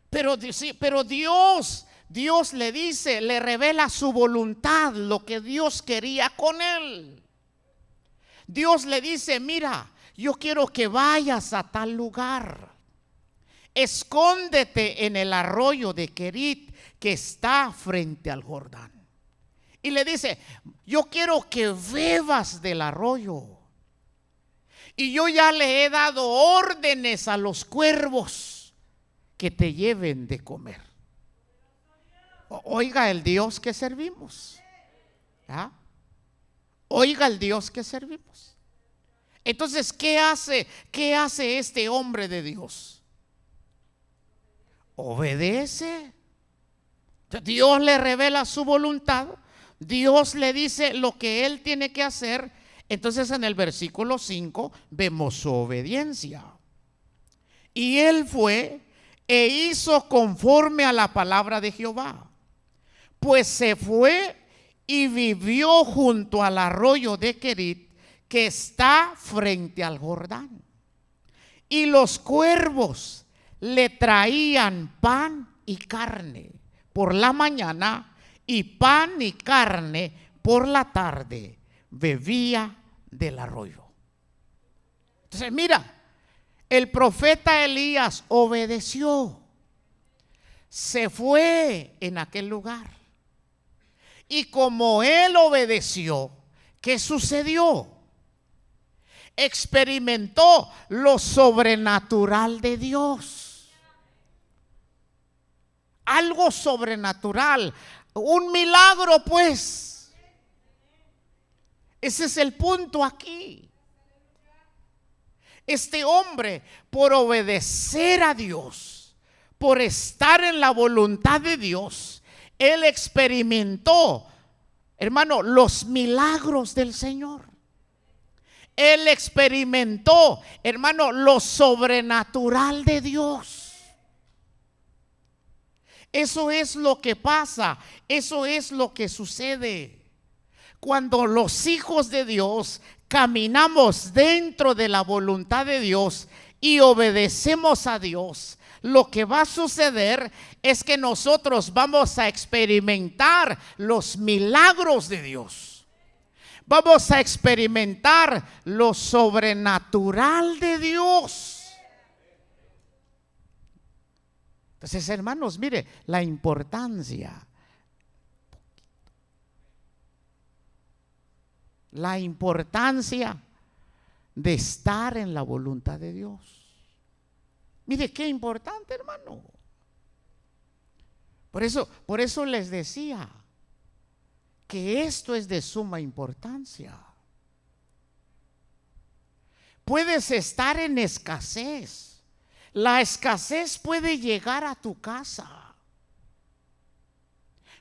Pero Dios Dios le dice, le revela su voluntad, lo que Dios quería con él. Dios le dice, mira, yo quiero que vayas a tal lugar. Escóndete en el arroyo de Querit que está frente al Jordán. Y le dice, yo quiero que bebas del arroyo. Y yo ya le he dado órdenes a los cuervos que te lleven de comer. Oiga el Dios que servimos. ¿Ah? Oiga el Dios que servimos. Entonces, ¿qué hace este hombre de Dios? Obedece. Dios le revela su voluntad. Dios le dice lo que él tiene que hacer. Entonces en el versículo 5 vemos su obediencia. Y él fue e hizo conforme a la palabra de Jehová. Pues se fue y vivió junto al arroyo de Querit, que está frente al Jordán. Y los cuervos le traían pan y carne por la mañana, y pan y carne por la tarde. Bebía del arroyo. Entonces mira, el profeta Elías obedeció. Se fue en aquel lugar. Y como él obedeció, ¿qué sucedió? Experimentó lo sobrenatural de Dios. Algo sobrenatural, un milagro, pues. Ese es el punto aquí. Este hombre, por obedecer a Dios, por estar en la voluntad de Dios, él experimentó, hermano, los milagros del Señor. Él experimentó, hermano, lo sobrenatural de Dios. Eso es lo que pasa, eso es lo que sucede cuando los hijos de Dios caminamos dentro de la voluntad de Dios y obedecemos a Dios. Lo que va a suceder es que nosotros vamos a experimentar los milagros de Dios. Vamos a experimentar lo sobrenatural de Dios. Entonces, hermanos, mire la importancia. La importancia de estar en la voluntad de Dios. Mire qué importante, hermano. Por eso les decía que esto es de suma importancia. Puedes estar en escasez. La escasez puede llegar a tu casa.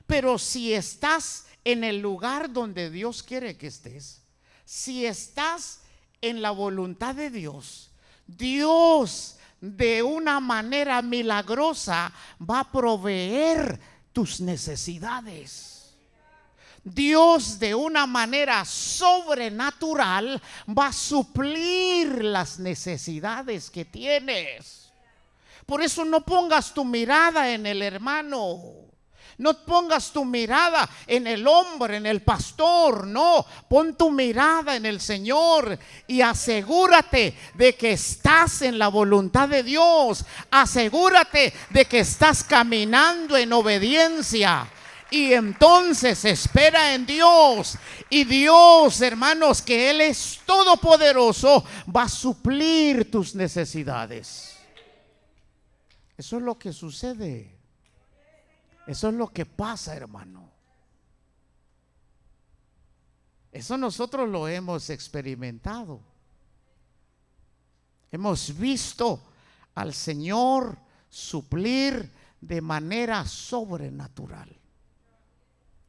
Pero si estás en el lugar donde Dios quiere que estés, si estás en la voluntad de Dios, Dios de una manera milagrosa va a proveer tus necesidades. Dios de una manera sobrenatural va a suplir las necesidades que tienes. Por eso no pongas tu mirada en el hermano. No pongas tu mirada en el hombre, en el pastor, no. Pon tu mirada en el Señor y asegúrate de que estás en la voluntad de Dios. Asegúrate de que estás caminando en obediencia. Y entonces espera en Dios. Y Dios, hermanos, que Él es todopoderoso, va a suplir tus necesidades. Eso es lo que sucede. Eso es lo que pasa, hermano. Eso nosotros lo hemos experimentado. Hemos visto al Señor suplir de manera sobrenatural.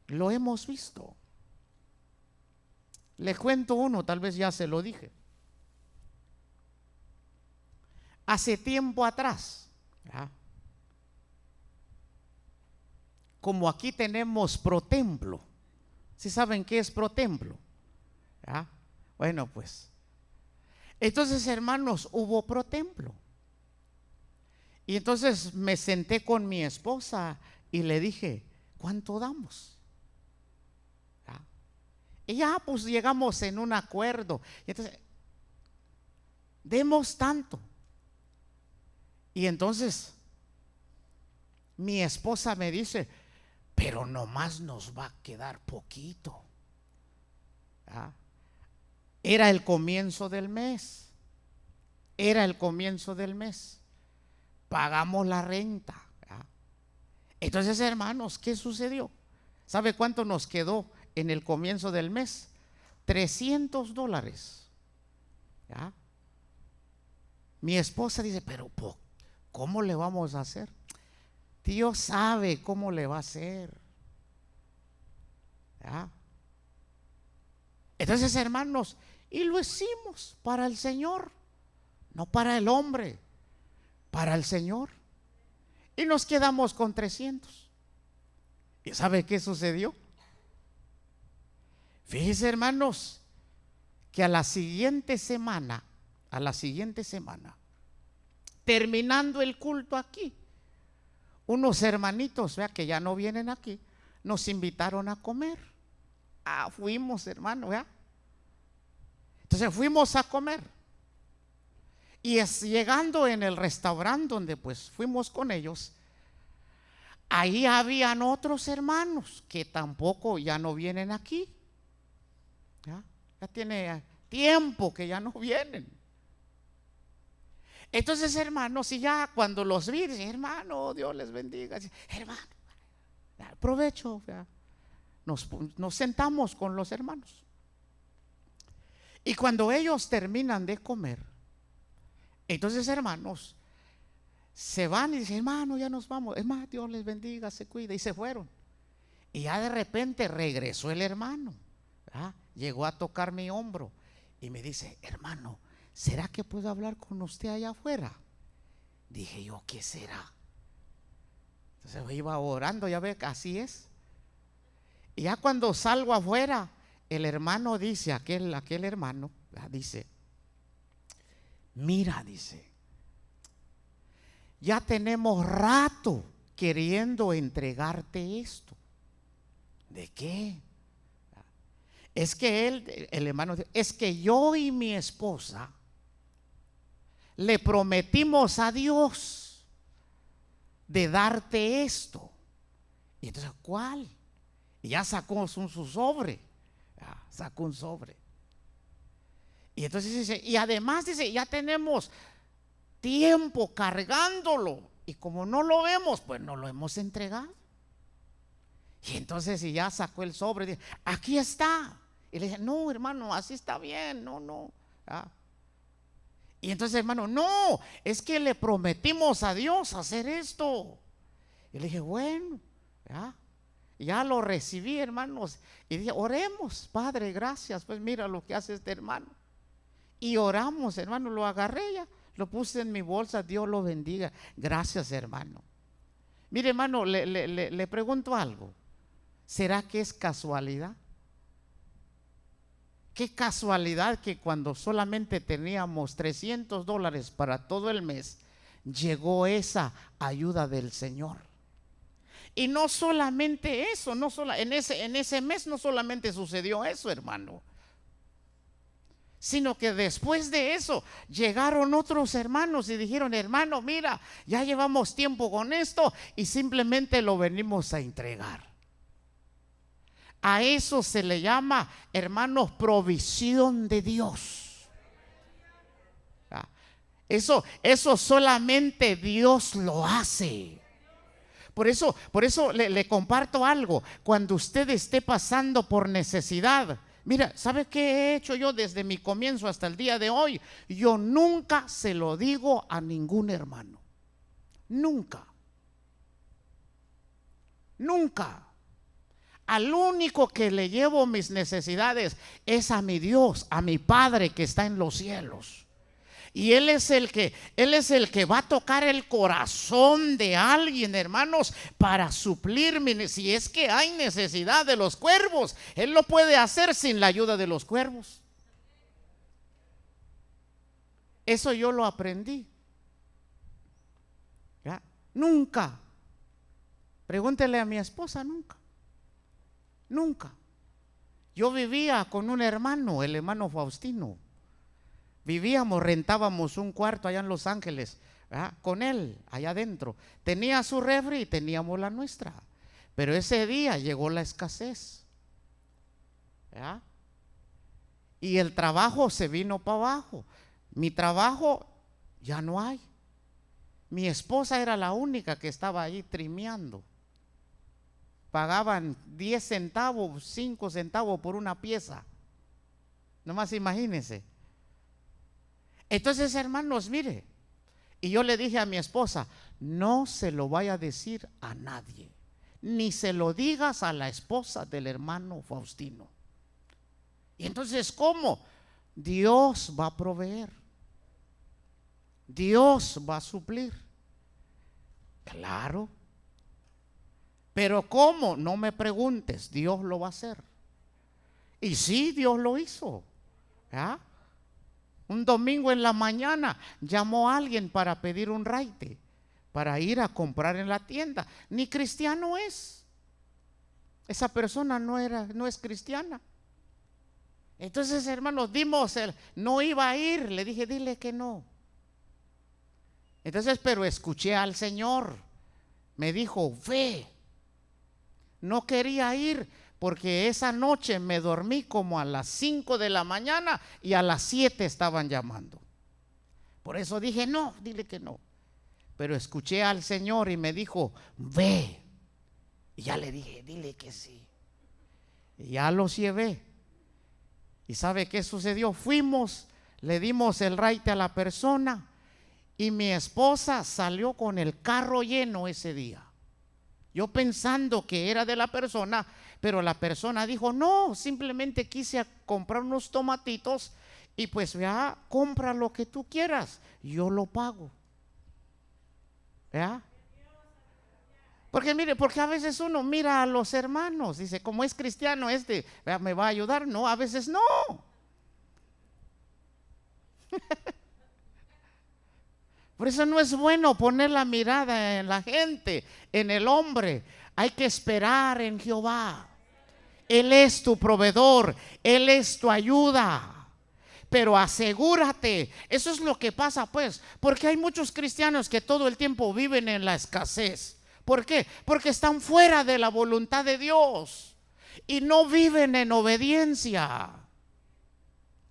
Lo hemos visto. Le cuento uno, tal vez ya se lo dije. Hace tiempo atrás, ¿ya? Como aquí tenemos Protemplo. ¿Sí saben qué es Protemplo? ¿Ya? Bueno, pues. Entonces, hermanos, hubo Protemplo. Y entonces me senté con mi esposa y le dije, ¿cuánto damos? Y ya pues llegamos en un acuerdo. Y entonces, demos tanto. Y entonces mi esposa me dice, pero nomás nos va a quedar poquito. Era el comienzo del mes. Era el comienzo del mes. Pagamos la renta. Entonces, hermanos, ¿qué sucedió? ¿Sabe cuánto nos quedó en el comienzo del mes? $300. Mi esposa dice, pero ¿cómo le vamos a hacer? Dios sabe cómo le va a hacer. Entonces, hermanos, y lo hicimos para el Señor, no para el hombre, para el Señor. Y nos quedamos con 300. ¿Y sabe qué sucedió? Fíjense, hermanos, que a la siguiente semana, terminando el culto aquí, unos hermanitos, vea, que ya no vienen aquí, nos invitaron a comer. Fuimos, hermano, vea. Entonces fuimos a comer. Y llegando en el restaurante donde pues fuimos con ellos, ahí habían otros hermanos que tampoco ya no vienen aquí. Ya tiene tiempo que ya no vienen. Entonces, hermanos, y ya cuando los vi, dicen, hermano, Dios les bendiga. Hermano, provecho. Nos sentamos con los hermanos. Y cuando ellos terminan de comer, entonces, hermanos, se van y dicen, hermano, ya nos vamos. Es más, Dios les bendiga, se cuida. Y se fueron. Y ya de repente regresó el hermano. Llegó a tocar mi hombro y me dice, hermano, ¿será que puedo hablar con usted allá afuera? Dije yo, ¿qué será? Entonces iba orando, ya ve que así es. Y ya cuando salgo afuera, el hermano dice, aquel hermano, dice, mira, dice, ya tenemos rato queriendo entregarte esto. ¿De qué? Es que el hermano, es que yo y mi esposa le prometimos a Dios de darte esto. Y entonces, ¿cuál? Y ya sacó su sobre. Sacó un sobre. Y entonces dice, y además dice, ya tenemos tiempo cargándolo. Y como no lo vemos, pues no lo hemos entregado. Y entonces, y ya sacó el sobre, dice, aquí está. Y le dije, no, hermano, así está bien, no. Y entonces, hermano, no, es que le prometimos a Dios hacer esto. Y le dije, bueno, ya lo recibí, hermanos. Y dije, oremos, Padre, gracias, pues mira lo que hace este hermano. Y oramos, hermano, lo agarré ya, lo puse en mi bolsa, Dios lo bendiga. Gracias, hermano. Mire, hermano, le pregunto algo. ¿Será que es casualidad? Qué casualidad que cuando solamente teníamos $300 para todo el mes, llegó esa ayuda del Señor. Y no solamente eso, en ese mes no solamente sucedió eso, hermano, sino que después de eso llegaron otros hermanos y dijeron, hermano, mira, ya llevamos tiempo con esto y simplemente lo venimos a entregar. A eso se le llama, hermanos, provisión de Dios. Eso solamente Dios lo hace. Por eso le comparto algo. Cuando usted esté pasando por necesidad, mira, ¿sabe qué he hecho yo desde mi comienzo hasta el día de hoy? Yo nunca se lo digo a ningún hermano. Nunca. Al único que le llevo mis necesidades es a mi Dios, a mi Padre que está en los cielos. Y Él es el que va a tocar el corazón de alguien, hermanos, para suplir si es que hay necesidad de los cuervos. Él lo puede hacer sin la ayuda de los cuervos. Eso yo lo aprendí. Nunca Pregúntele a mi esposa, nunca. Nunca. Yo vivía con un hermano, el hermano Faustino. Vivíamos, rentábamos un cuarto allá en Los Ángeles, ¿verdad? Con él, allá adentro. Tenía su refri y teníamos la nuestra. Pero ese día llegó la escasez, ¿verdad? Y el trabajo se vino para abajo. Mi trabajo ya no hay. Mi esposa era la única que estaba ahí trimeando. Pagaban 10 centavos, 5 centavos por una pieza. Nomás imagínense. Entonces, hermanos, mire, y yo le dije a mi esposa, no se lo vaya a decir a nadie, ni se lo digas a la esposa del hermano Faustino. Y entonces, ¿cómo? Dios va a proveer. Dios va a suplir. Claro. Pero ¿cómo? No me preguntes, Dios lo va a hacer. Y sí, Dios lo hizo. ¿Ya? Un domingo en la mañana llamó a alguien para pedir un raite, para ir a comprar en la tienda. Ni cristiano es. Esa persona no es cristiana. Entonces, hermanos, no iba a ir. Le dije, dile que no. Entonces, pero escuché al Señor. Me dijo, ve. No quería ir porque esa noche me dormí como a las 5 de la mañana y a las 7 estaban llamando. Por eso dije, no, dile que no. Pero escuché al Señor y me dijo, ve. Y ya le dije, dile que sí. Y ya los llevé. ¿Y sabe qué sucedió? Fuimos, le dimos el raite a la persona y mi esposa salió con el carro lleno ese día. Yo pensando que era de la persona, pero la persona dijo, no, simplemente quise comprar unos tomatitos y pues ya, compra lo que tú quieras, yo lo pago. ¿Ya? Porque mire, porque a veces uno mira a los hermanos, dice, como es cristiano ¿verdad? ¿Me va a ayudar? No, a veces no. Por eso no es bueno poner la mirada en la gente, en el hombre. Hay que esperar en Jehová. Él es tu proveedor, Él es tu ayuda. Pero asegúrate, eso es lo que pasa pues, porque hay muchos cristianos que todo el tiempo viven en la escasez. ¿Por qué? Porque están fuera de la voluntad de Dios y no viven en obediencia.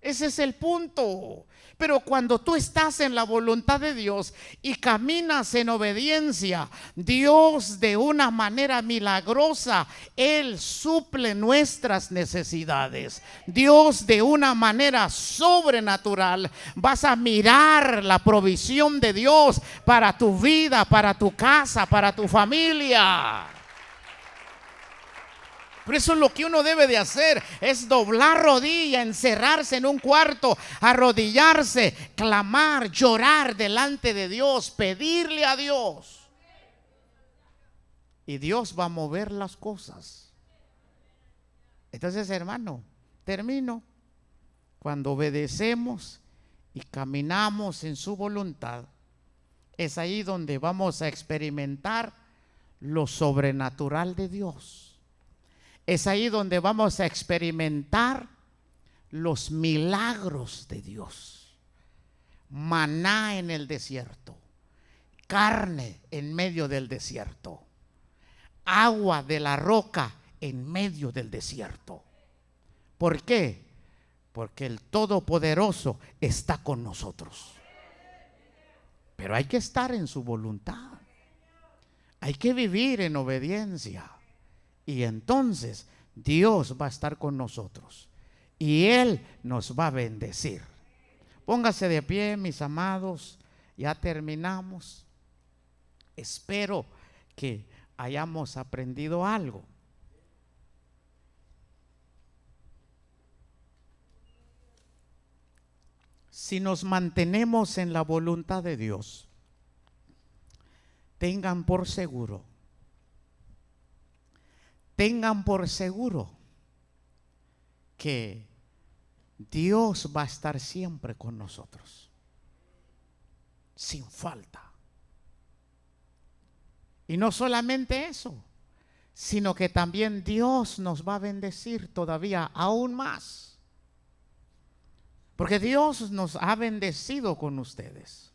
Ese es el punto. Pero cuando tú estás en la voluntad de Dios y caminas en obediencia, Dios de una manera milagrosa, Él suple nuestras necesidades. Dios de una manera sobrenatural, vas a mirar la provisión de Dios para tu vida, para tu casa, para tu familia. Por eso lo que uno debe de hacer es doblar rodilla, encerrarse en un cuarto, arrodillarse, clamar, llorar delante de Dios, pedirle a Dios. Y Dios va a mover las cosas. Entonces, hermano, termino. Cuando obedecemos y caminamos en su voluntad, es ahí donde vamos a experimentar lo sobrenatural de Dios. Es ahí donde vamos a experimentar los milagros de Dios. Maná en el desierto, carne en medio del desierto, agua de la roca en medio del desierto. ¿Por qué? Porque el Todopoderoso está con nosotros. Pero hay que estar en su voluntad. Hay que vivir en obediencia. Y entonces Dios va a estar con nosotros y Él nos va a bendecir. Póngase de pie, mis amados. Ya terminamos. Espero que hayamos aprendido algo. Si nos mantenemos en la voluntad de Dios, tengan por seguro que Dios va a estar siempre con nosotros, sin falta. Y no solamente eso, sino que también Dios nos va a bendecir todavía aún más. Porque Dios nos ha bendecido con ustedes.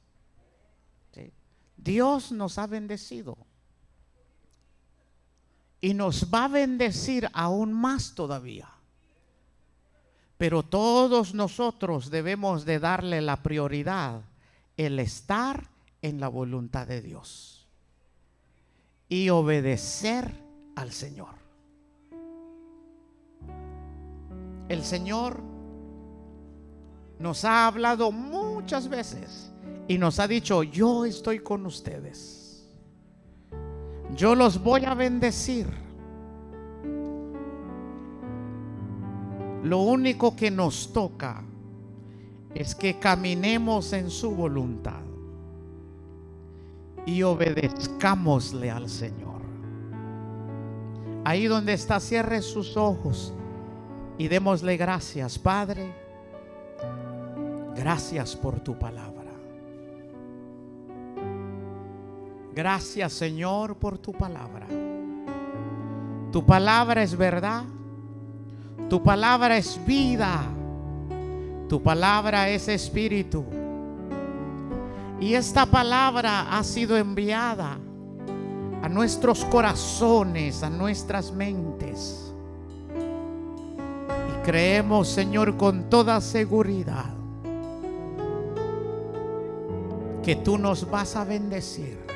¿Sí? Dios nos ha bendecido. Y nos va a bendecir aún más todavía. Pero todos nosotros debemos de darle la prioridad, el estar en la voluntad de Dios y obedecer al Señor. El Señor nos ha hablado muchas veces y nos ha dicho: yo estoy con ustedes, yo los voy a bendecir. Lo único que nos toca es que caminemos en su voluntad y obedezcámosle al Señor. Ahí donde está, cierre sus ojos y démosle gracias. Padre, gracias por tu palabra. Gracias, Señor, por tu palabra. Tu palabra es verdad. Tu palabra es vida. Tu palabra es espíritu. Y esta palabra ha sido enviada a nuestros corazones, a nuestras mentes. Y creemos, Señor, con toda seguridad que tú nos vas a bendecir.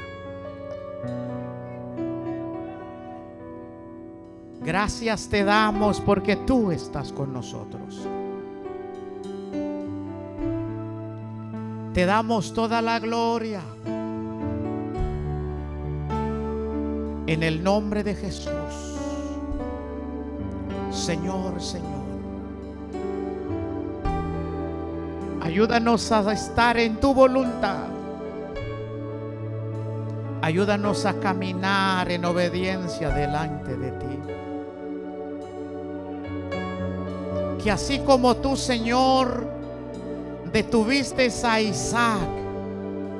Gracias te damos porque tú estás con nosotros. Te damos toda la gloria en el nombre de Jesús. Señor, Señor, ayúdanos a estar en tu voluntad. Ayúdanos a caminar en obediencia delante de ti. Que así como tú, Señor, detuviste a Isaac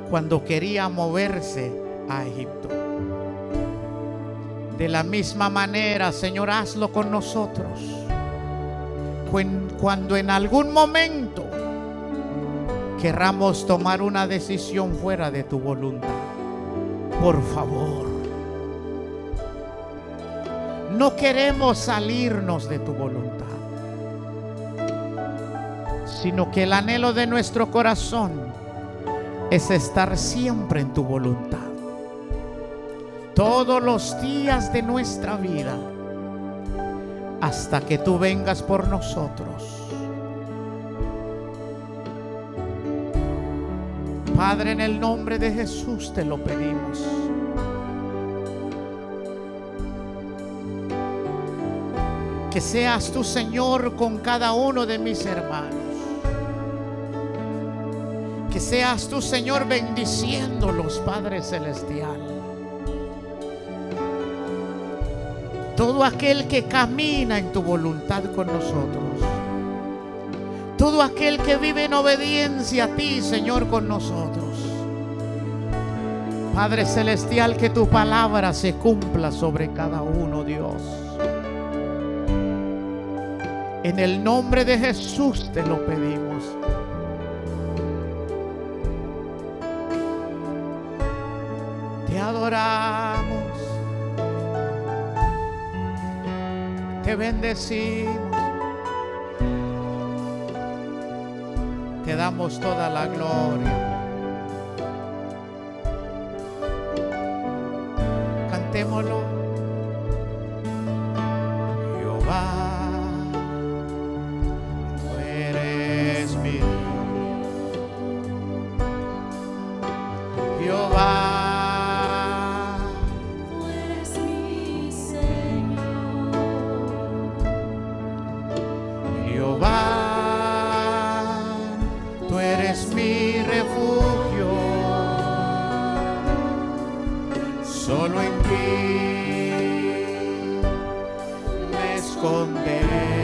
cuando quería moverse a Egipto, de la misma manera, Señor, hazlo con nosotros. Cuando en algún momento querramos tomar una decisión fuera de tu voluntad, por favor, no queremos salirnos de tu voluntad, sino que el anhelo de nuestro corazón es estar siempre en tu voluntad, todos los días de nuestra vida, hasta que tú vengas por nosotros. Padre, en el nombre de Jesús te lo pedimos. Que seas tú, Señor, con cada uno de mis hermanos. Que seas tú, Señor, bendiciéndolos, Padre Celestial. Todo aquel que camina en tu voluntad con nosotros. Todo aquel que vive en obediencia a ti, Señor, con nosotros. Padre Celestial, que tu palabra se cumpla sobre cada uno, Dios. En el nombre de Jesús te lo pedimos. Te adoramos, te bendecimos, te damos toda la gloria. Cantémoslo. Jehová, tú eres mi Dios. Jehová, tú eres mi refugio, solo en ti me esconderé.